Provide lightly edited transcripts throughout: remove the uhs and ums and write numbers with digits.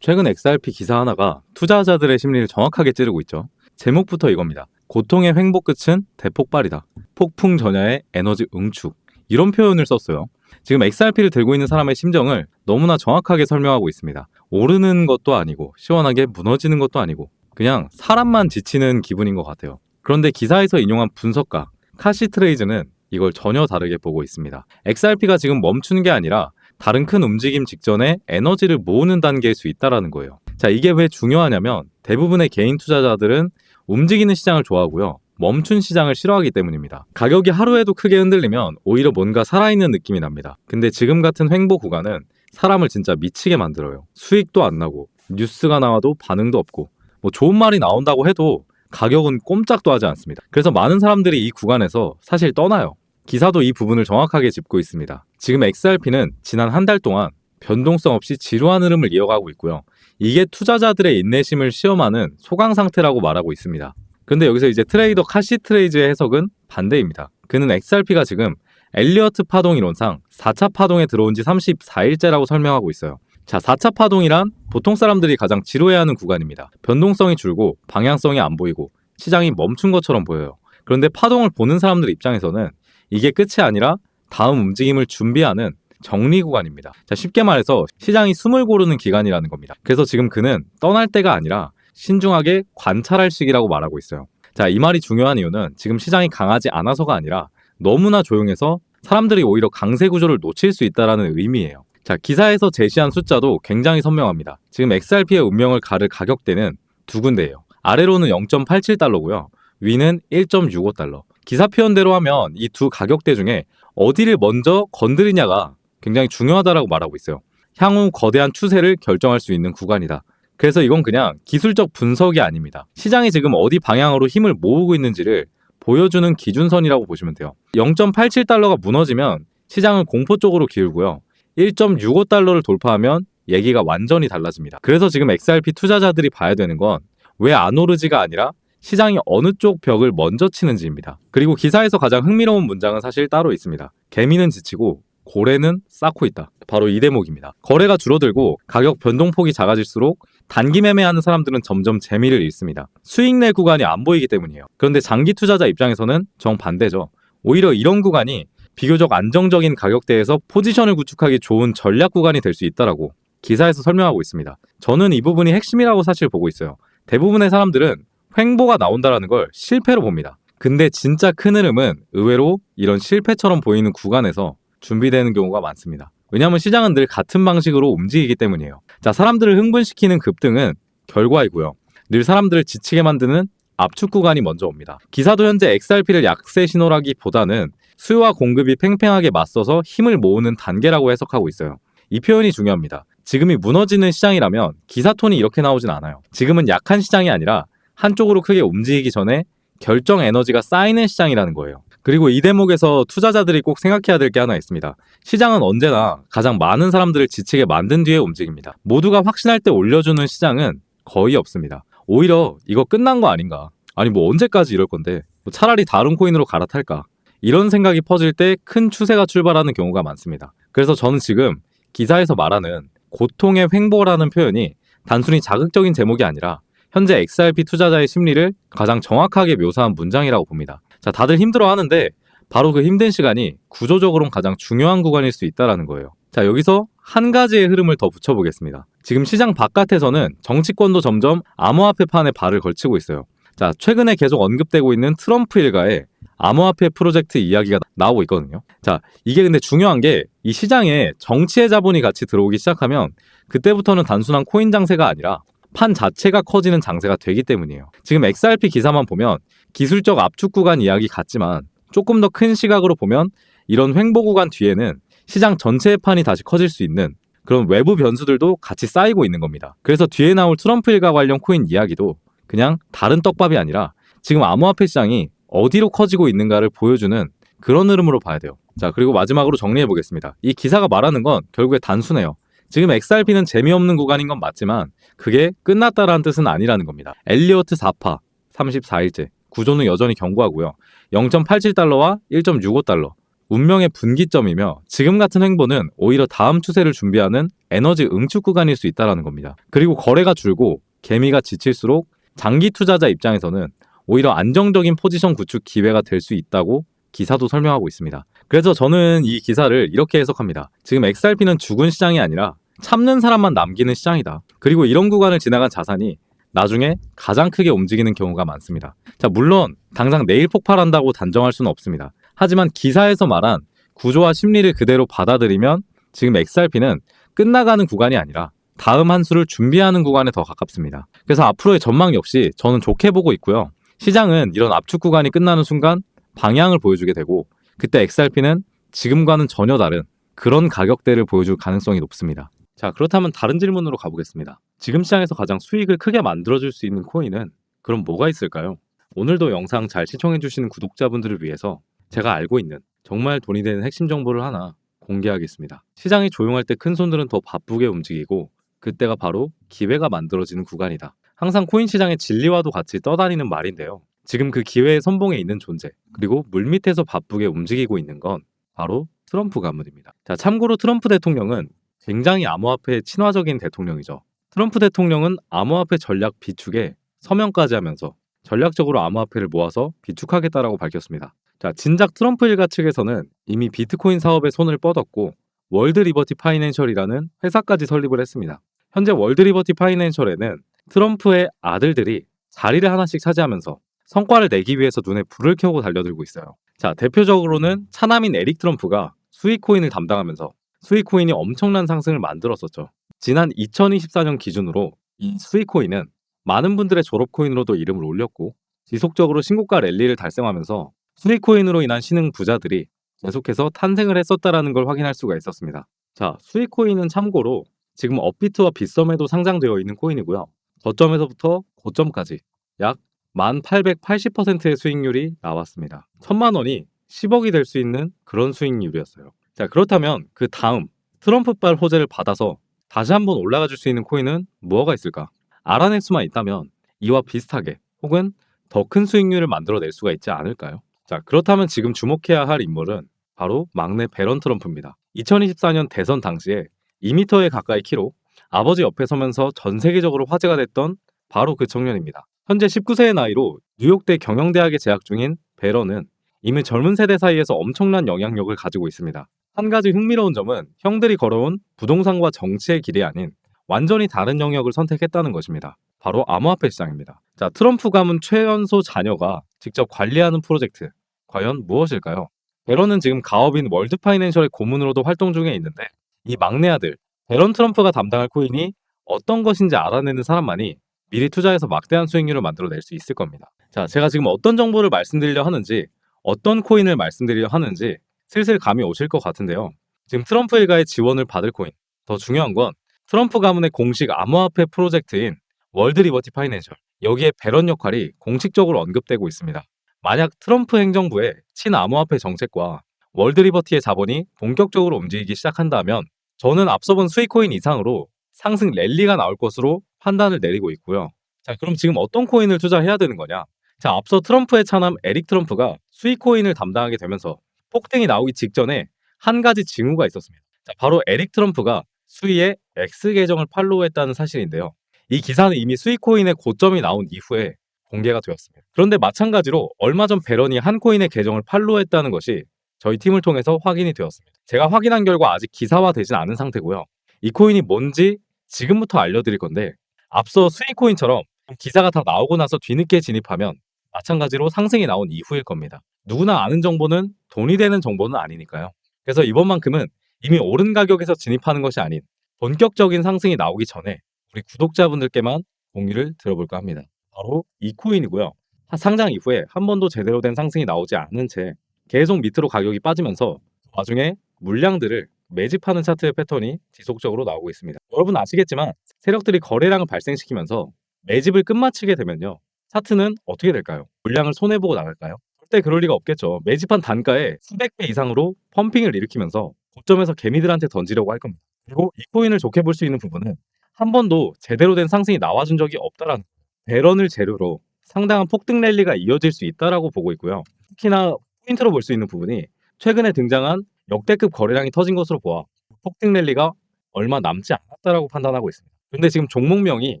최근 XRP 기사 하나가 투자자들의 심리를 정확하게 찌르고 있죠. 제목부터 이겁니다. 고통의 횡보 끝은 대폭발이다. 폭풍 전야의 에너지 응축. 이런 표현을 썼어요. 지금 XRP를 들고 있는 사람의 심정을 너무나 정확하게 설명하고 있습니다. 오르는 것도 아니고 시원하게 무너지는 것도 아니고 그냥 사람만 지치는 기분인 것 같아요. 그런데 기사에서 인용한 분석가 카시트레이즈는 이걸 전혀 다르게 보고 있습니다. XRP가 지금 멈추는 게 아니라 다른 큰 움직임 직전에 에너지를 모으는 단계일 수 있다는 거예요. 자, 이게 왜 중요하냐면 대부분의 개인 투자자들은 움직이는 시장을 좋아하고요. 멈춘 시장을 싫어하기 때문입니다. 가격이 하루에도 크게 흔들리면 오히려 뭔가 살아있는 느낌이 납니다. 근데 지금 같은 횡보 구간은 사람을 진짜 미치게 만들어요. 수익도 안 나고 뉴스가 나와도 반응도 없고 뭐 좋은 말이 나온다고 해도 가격은 꼼짝도 하지 않습니다. 그래서 많은 사람들이 이 구간에서 사실 떠나요. 기사도 이 부분을 정확하게 짚고 있습니다. 지금 XRP는 지난 한 달 동안 변동성 없이 지루한 흐름을 이어가고 있고요. 이게 투자자들의 인내심을 시험하는 소강 상태라고 말하고 있습니다. 근데 여기서 이제 트레이더 카시트레이즈의 해석은 반대입니다. 그는 XRP가 지금 엘리어트 파동 이론상 4차 파동에 들어온 지 34일째라고 설명하고 있어요. 자, 4차 파동이란 보통 사람들이 가장 지루해하는 구간입니다. 변동성이 줄고 방향성이 안 보이고 시장이 멈춘 것처럼 보여요. 그런데 파동을 보는 사람들 입장에서는 이게 끝이 아니라 다음 움직임을 준비하는 정리 구간입니다. 자, 쉽게 말해서 시장이 숨을 고르는 기간이라는 겁니다. 그래서 지금 그는 떠날 때가 아니라 신중하게 관찰할 시기라고 말하고 있어요. 자, 이 말이 중요한 이유는 지금 시장이 강하지 않아서가 아니라 너무나 조용해서 사람들이 오히려 강세 구조를 놓칠 수 있다는 의미예요. 자, 기사에서 제시한 숫자도 굉장히 선명합니다. 지금 XRP의 운명을 가를 가격대는 두 군데예요. 아래로는 0.87달러고요. 위는 1.65달러. 기사 표현대로 하면 이 두 가격대 중에 어디를 먼저 건드리냐가 굉장히 중요하다고 말하고 있어요. 향후 거대한 추세를 결정할 수 있는 구간이다. 그래서 이건 그냥 기술적 분석이 아닙니다. 시장이 지금 어디 방향으로 힘을 모으고 있는지를 보여주는 기준선이라고 보시면 돼요. 0.87달러가 무너지면 시장은 공포 쪽으로 기울고요. 1.65달러를 돌파하면 얘기가 완전히 달라집니다. 그래서 지금 XRP 투자자들이 봐야 되는 건 왜 안 오르지가 아니라 시장이 어느 쪽 벽을 먼저 치는지입니다. 그리고 기사에서 가장 흥미로운 문장은 사실 따로 있습니다. 개미는 지치고 고래는 쌓고 있다. 바로 이 대목입니다. 거래가 줄어들고 가격 변동폭이 작아질수록 단기 매매하는 사람들은 점점 재미를 잃습니다. 수익 낼 구간이 안 보이기 때문이에요. 그런데 장기 투자자 입장에서는 정반대죠. 오히려 이런 구간이 비교적 안정적인 가격대에서 포지션을 구축하기 좋은 전략 구간이 될 수 있다라고 기사에서 설명하고 있습니다. 저는 이 부분이 핵심이라고 사실 보고 있어요. 대부분의 사람들은 횡보가 나온다는 걸 실패로 봅니다. 근데 진짜 큰 흐름은 의외로 이런 실패처럼 보이는 구간에서 준비되는 경우가 많습니다. 왜냐하면 시장은 늘 같은 방식으로 움직이기 때문이에요. 자, 사람들을 흥분시키는 급등은 결과이고요. 늘 사람들을 지치게 만드는 압축 구간이 먼저 옵니다. 기사도 현재 XRP를 약세 신호라기보다는 수요와 공급이 팽팽하게 맞서서 힘을 모으는 단계라고 해석하고 있어요. 이 표현이 중요합니다. 지금이 무너지는 시장이라면 기사 톤이 이렇게 나오진 않아요. 지금은 약한 시장이 아니라 한쪽으로 크게 움직이기 전에 결정 에너지가 쌓이는 시장이라는 거예요. 그리고 이 대목에서 투자자들이 꼭 생각해야 될 게 하나 있습니다. 시장은 언제나 가장 많은 사람들을 지치게 만든 뒤에 움직입니다. 모두가 확신할 때 올려주는 시장은 거의 없습니다. 오히려 이거 끝난 거 아닌가? 아니 뭐 언제까지 이럴 건데 뭐 차라리 다른 코인으로 갈아탈까? 이런 생각이 퍼질 때 큰 추세가 출발하는 경우가 많습니다. 그래서 저는 지금 기사에서 말하는 고통의 횡보라는 표현이 단순히 자극적인 제목이 아니라 현재 XRP 투자자의 심리를 가장 정확하게 묘사한 문장이라고 봅니다. 자, 다들 힘들어하는데 바로 그 힘든 시간이 구조적으로는 가장 중요한 구간일 수 있다는 거예요. 자, 여기서 한 가지의 흐름을 더 붙여보겠습니다. 지금 시장 바깥에서는 정치권도 점점 암호화폐판에 발을 걸치고 있어요. 자, 최근에 계속 언급되고 있는 트럼프 일가의 암호화폐 프로젝트 이야기가 나오고 있거든요. 자, 이게 근데 중요한 게 이 시장에 정치의 자본이 같이 들어오기 시작하면 그때부터는 단순한 코인 장세가 아니라 판 자체가 커지는 장세가 되기 때문이에요. 지금 XRP 기사만 보면 기술적 압축 구간 이야기 같지만 조금 더 큰 시각으로 보면 이런 횡보 구간 뒤에는 시장 전체의 판이 다시 커질 수 있는 그런 외부 변수들도 같이 쌓이고 있는 겁니다. 그래서 뒤에 나올 트럼프 일가 관련 코인 이야기도 그냥 다른 떡밥이 아니라 지금 암호화폐 시장이 어디로 커지고 있는가를 보여주는 그런 흐름으로 봐야 돼요. 자, 그리고 마지막으로 정리해 보겠습니다. 이 기사가 말하는 건 결국에 단순해요. 지금 XRP는 재미없는 구간인 건 맞지만 그게 끝났다라는 뜻은 아니라는 겁니다. 엘리어트 4파 34일째 구조는 여전히 견고하고요. 0.87달러와 1.65달러 운명의 분기점이며 지금 같은 횡보는 오히려 다음 추세를 준비하는 에너지 응축 구간일 수 있다는 겁니다. 그리고 거래가 줄고 개미가 지칠수록 장기 투자자 입장에서는 오히려 안정적인 포지션 구축 기회가 될 수 있다고 기사도 설명하고 있습니다. 그래서 저는 이 기사를 이렇게 해석합니다. 지금 XRP는 죽은 시장이 아니라 참는 사람만 남기는 시장이다. 그리고 이런 구간을 지나간 자산이 나중에 가장 크게 움직이는 경우가 많습니다. 자, 물론 당장 내일 폭발한다고 단정할 수는 없습니다. 하지만 기사에서 말한 구조와 심리를 그대로 받아들이면 지금 XRP는 끝나가는 구간이 아니라 다음 한 수를 준비하는 구간에 더 가깝습니다. 그래서 앞으로의 전망 역시 저는 좋게 보고 있고요. 시장은 이런 압축 구간이 끝나는 순간 방향을 보여주게 되고 그때 XRP는 지금과는 전혀 다른 그런 가격대를 보여줄 가능성이 높습니다. 자, 그렇다면 다른 질문으로 가보겠습니다. 지금 시장에서 가장 수익을 크게 만들어줄 수 있는 코인은 그럼 뭐가 있을까요? 오늘도 영상 잘 시청해주시는 구독자분들을 위해서 제가 알고 있는 정말 돈이 되는 핵심 정보를 하나 공개하겠습니다. 시장이 조용할 때 큰 손들은 더 바쁘게 움직이고 그때가 바로 기회가 만들어지는 구간이다. 항상 코인 시장의 진리와도 같이 떠다니는 말인데요. 지금 그 기회의 선봉에 있는 존재, 그리고 물밑에서 바쁘게 움직이고 있는 건 바로 트럼프 가문입니다. 자, 참고로 트럼프 대통령은 굉장히 암호화폐 친화적인 대통령이죠. 트럼프 대통령은 암호화폐 전략 비축에 서명까지 하면서 전략적으로 암호화폐를 모아서 비축하겠다라고 밝혔습니다. 자, 진작 트럼프 일가 측에서는 이미 비트코인 사업에 손을 뻗었고 월드 리버티 파이낸셜이라는 회사까지 설립을 했습니다. 현재 월드 리버티 파이낸셜에는 트럼프의 아들들이 자리를 하나씩 차지하면서 성과를 내기 위해서 눈에 불을 켜고 달려들고 있어요. 자, 대표적으로는 차남인 에릭 트럼프가 수익코인을 담당하면서 수익코인이 엄청난 상승을 만들었었죠. 지난 2024년 기준으로 이 수익코인은 많은 분들의 졸업코인으로도 이름을 올렸고 지속적으로 신고가 랠리를 달성하면서 수익코인으로 인한 신흥 부자들이 계속해서 탄생을 했었다라는 걸 확인할 수가 있었습니다. 자, 수익코인은 참고로 지금 업비트와 빗썸에도 상장되어 있는 코인이고요. 저점에서부터 고점까지 약 1880%의 수익률이 나왔습니다. 1000만 원이 10억이 될 수 있는 그런 수익률이었어요. 자, 그렇다면 그 다음 트럼프발 호재를 받아서 다시 한번 올라가 줄 수 있는 코인은 무엇가 있을까? 알아낼 수만 있다면 이와 비슷하게 혹은 더 큰 수익률을 만들어낼 수가 있지 않을까요? 자, 그렇다면 지금 주목해야 할 인물은 바로 막내 배런 트럼프입니다. 2024년 대선 당시에 2m에 가까이 키로 아버지 옆에 서면서 전 세계적으로 화제가 됐던 바로 그 청년입니다. 현재 19세의 나이로 뉴욕대 경영대학에 재학 중인 배런은 이미 젊은 세대 사이에서 엄청난 영향력을 가지고 있습니다. 한 가지 흥미로운 점은 형들이 걸어온 부동산과 정치의 길이 아닌 완전히 다른 영역을 선택했다는 것입니다. 바로 암호화폐 시장입니다. 자, 트럼프 가문 최연소 자녀가 직접 관리하는 프로젝트, 과연 무엇일까요? 배런은 지금 가업인 월드 파이낸셜의 고문으로도 활동 중에 있는데 이 막내 아들 배런 트럼프가 담당할 코인이 어떤 것인지 알아내는 사람만이 미리 투자해서 막대한 수익률을 만들어낼 수 있을 겁니다. 자, 제가 지금 어떤 정보를 말씀드리려 하는지, 어떤 코인을 말씀드리려 하는지 슬슬 감이 오실 것 같은데요. 지금 트럼프 일가의 지원을 받을 코인, 더 중요한 건 트럼프 가문의 공식 암호화폐 프로젝트인 월드 리버티 파이낸셜, 여기에 배런 역할이 공식적으로 언급되고 있습니다. 만약 트럼프 행정부의 친암호화폐 정책과 월드 리버티의 자본이 본격적으로 움직이기 시작한다면 저는 앞서 본 수익코인 이상으로 상승 랠리가 나올 것으로 판단을 내리고 있고요. 자, 그럼 지금 어떤 코인을 투자해야 되는 거냐? 자, 앞서 트럼프의 차남 에릭 트럼프가 수익코인을 담당하게 되면서 폭등이 나오기 직전에 한 가지 징후가 있었습니다. 자, 바로 에릭 트럼프가 수위의 X 계정을 팔로우했다는 사실인데요. 이 기사는 이미 수익코인의 고점이 나온 이후에 공개가 되었습니다. 그런데 마찬가지로 얼마 전 배런이 한 코인의 계정을 팔로우했다는 것이 저희 팀을 통해서 확인이 되었습니다. 제가 확인한 결과 아직 기사화되진 않은 상태고요. 이 코인이 뭔지 지금부터 알려드릴 건데 앞서 수익코인처럼 기사가 다 나오고 나서 뒤늦게 진입하면 마찬가지로 상승이 나온 이후일 겁니다. 누구나 아는 정보는 돈이 되는 정보는 아니니까요. 그래서 이번만큼은 이미 오른 가격에서 진입하는 것이 아닌 본격적인 상승이 나오기 전에 우리 구독자분들께만 공유를 들어볼까 합니다. 바로 이 코인이고요. 상장 이후에 한 번도 제대로 된 상승이 나오지 않은 채 계속 밑으로 가격이 빠지면서 나중에 물량들을 매집하는 차트의 패턴이 지속적으로 나오고 있습니다. 여러분 아시겠지만 세력들이 거래량을 발생시키면서 매집을 끝마치게 되면요. 차트는 어떻게 될까요? 물량을 손해보고 나갈까요? 절대 그럴 리가 없겠죠. 매집한 단가에 수백 배 이상으로 펌핑을 일으키면서 고점에서 개미들한테 던지려고 할 겁니다. 그리고 이 코인을 좋게 볼 수 있는 부분은 한 번도 제대로 된 상승이 나와준 적이 없다라는 배런을 재료로 상당한 폭등 랠리가 이어질 수 있다라고 보고 있고요. 특히나 포인트로 볼 수 있는 부분이 최근에 등장한 역대급 거래량이 터진 것으로 보아 폭등 랠리가 얼마 남지 않았다라고 판단하고 있습니다. 근데 지금 종목명이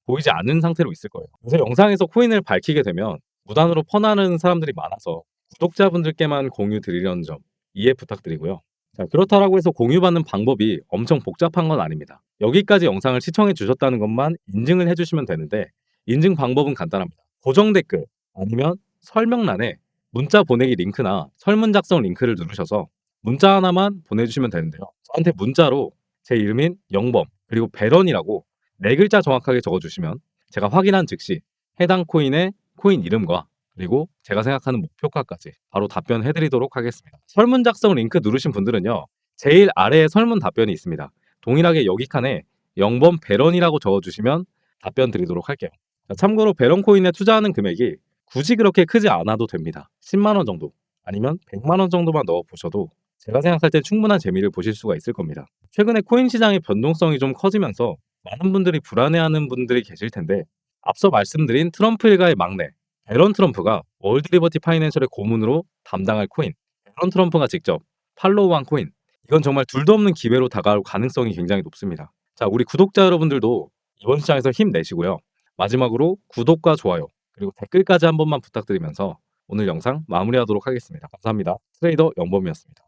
보이지 않는 상태로 있을 거예요. 그래서 영상에서 코인을 밝히게 되면 무단으로 퍼나르는 사람들이 많아서 구독자분들께만 공유 드리려는 점 이해 부탁드리고요. 자, 그렇다라고 해서 공유받는 방법이 엄청 복잡한 건 아닙니다. 여기까지 영상을 시청해 주셨다는 것만 인증을 해주시면 되는데 인증 방법은 간단합니다. 고정 댓글 아니면 설명란에 문자 보내기 링크나 설문 작성 링크를 누르셔서 문자 하나만 보내주시면 되는데요. 저한테 문자로 제 이름인 영범 그리고 배런이라고 네 글자 정확하게 적어주시면 제가 확인한 즉시 해당 코인의 코인 이름과 그리고 제가 생각하는 목표가까지 바로 답변해드리도록 하겠습니다. 설문 작성 링크 누르신 분들은요. 제일 아래에 설문 답변이 있습니다. 동일하게 여기 칸에 영범 배런이라고 적어주시면 답변 드리도록 할게요. 자, 참고로 배런 코인에 투자하는 금액이 굳이 그렇게 크지 않아도 됩니다. 10만 원 정도 아니면 100만 원 정도만 넣어 보셔도 제가 생각할 땐 충분한 재미를 보실 수가 있을 겁니다. 최근에 코인 시장의 변동성이 좀 커지면서 많은 분들이 불안해하는 분들이 계실 텐데 앞서 말씀드린 트럼프 일가의 막내 배런 트럼프가 월드 리버티 파이낸셜의 고문으로 담당할 코인 배런 트럼프가 직접 팔로우한 코인 이건 정말 둘도 없는 기회로 다가올 가능성이 굉장히 높습니다. 자, 우리 구독자 여러분들도 이번 시장에서 힘내시고요. 마지막으로 구독과 좋아요 그리고 댓글까지 한 번만 부탁드리면서 오늘 영상 마무리하도록 하겠습니다. 감사합니다. 트레이더 영범이었습니다.